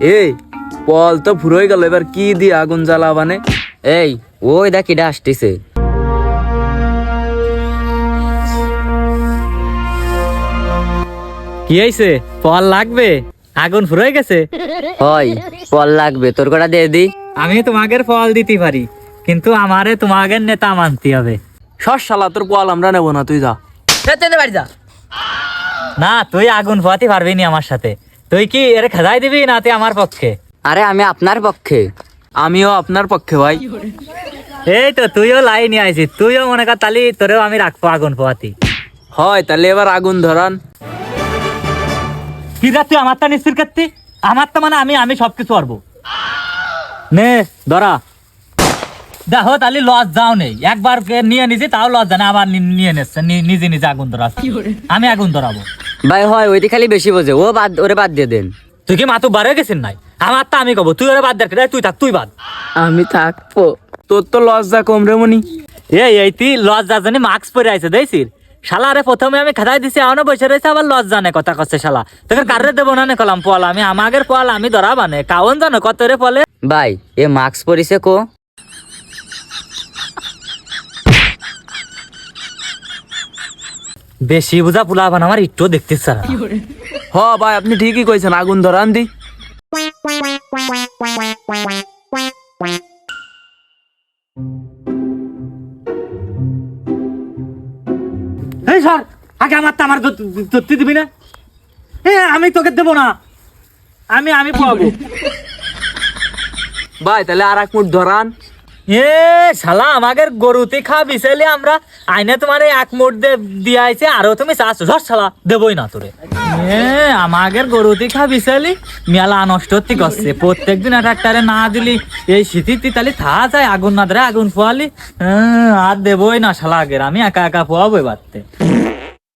এই পল তো ফুরোই গেল, এবার কি দিয়ে আগুন জ্বালাবানে? এই ওই দেখ এটা আসতেছে। কি হয়েছে? ফল লাগবে? আগুন ফুরোয় গেছে? হয় ফল লাগবে, তোর কটা দিয়ে দি। আমি তোমাকে ফল দিতে পারি, কিন্তু আমারে তোমাকে নেতা মানতে হবে। সর শালা, তোর পল আমরা নেবো না, তুই যা। বাড়ি যা। না, তুই আগুন পোয়াতে পারবি নি আমার সাথে। তুই কি এর খেদাই দিবি না তুই আমার পক্ষে? আরে আমি আপনার পক্ষে। আমিও আপনার পক্ষে ভাই। এই তো তুইও লাইনে আইছিস, তুইও মনে কর তালি তোরেও আমি রাখবো আগুন পোয়াতি। হয় তাহলে এবার আগুন ধরান। কি যা তুই আমার তা নিশ্চিত করতি? আমার তো মানে আমি সবকিছু পারবো। নে ধরা। দেখো তাহলে লজ যাও নেই, একবার নিয়ে নিছি তাও লজ জানে, আবার নিয়ে নিচ্ছে নিজে নিজে আগুন ধরা। আমি আগুন ধরাবো ভাই হয় ওইটি খালি বেশি বোঝে, ও বাদ, ওরে বাদ দিয়ে দেন। তুই কি মাতু বারে গেছিস নাই? আমার তা আমি কব, তুই ওরে বাদ দেখ, তুই থাক, তুই বাদ। আমি থাকবো, তোর তো লজ্জা কম রে মনি। এই তুই লজ যা জানি মাস্ক পরে আইছে দেখছিস? শালা রে প্রথমে আমি খেদাই দিছি, এখনো বসে রয়েছে, আবার লজ জানে কথা কচ্ছে শালা। তোকে কারে দেবো না কলাম পল, আমি আমাদের পল আমি ধরা বানে কাউন জানো কত রে পলে। ভাই এ মাস্ক পরিছে কো? বেশি বুঝা পুলাবান আমার একটু দেখতে ছাড়া। হ ভাই, আপনি ঠিকই কইছেন, আগুন ধরান দি। এই সর, আগে আমার তা আমার ধরতে দিবি না? আমি তোকে দেবো না, আমি পোয়াবো। ভাই তাহলে আর এক মুঠ ধরান। শালা আমাদের গরুতে খাওয়া বিছাইলে আমরা আইনে তোমার এক মোট দিয়ে আইছে, আরো তুমি চাচ্ছ ধর শালা দেবই না তোরে। আমাদের গরুতে খাওয়া বিছাইলি মেলা নষ্ট হতে করছে, প্রত্যেকদিন একটারে না দিলি এই শীতিতে তাহলে থা যায়, আগুন না ধরে আগুন পোয়ালি। আর দেবই না শালা আগের, আমি একা একা পোয়াবো এবারতে।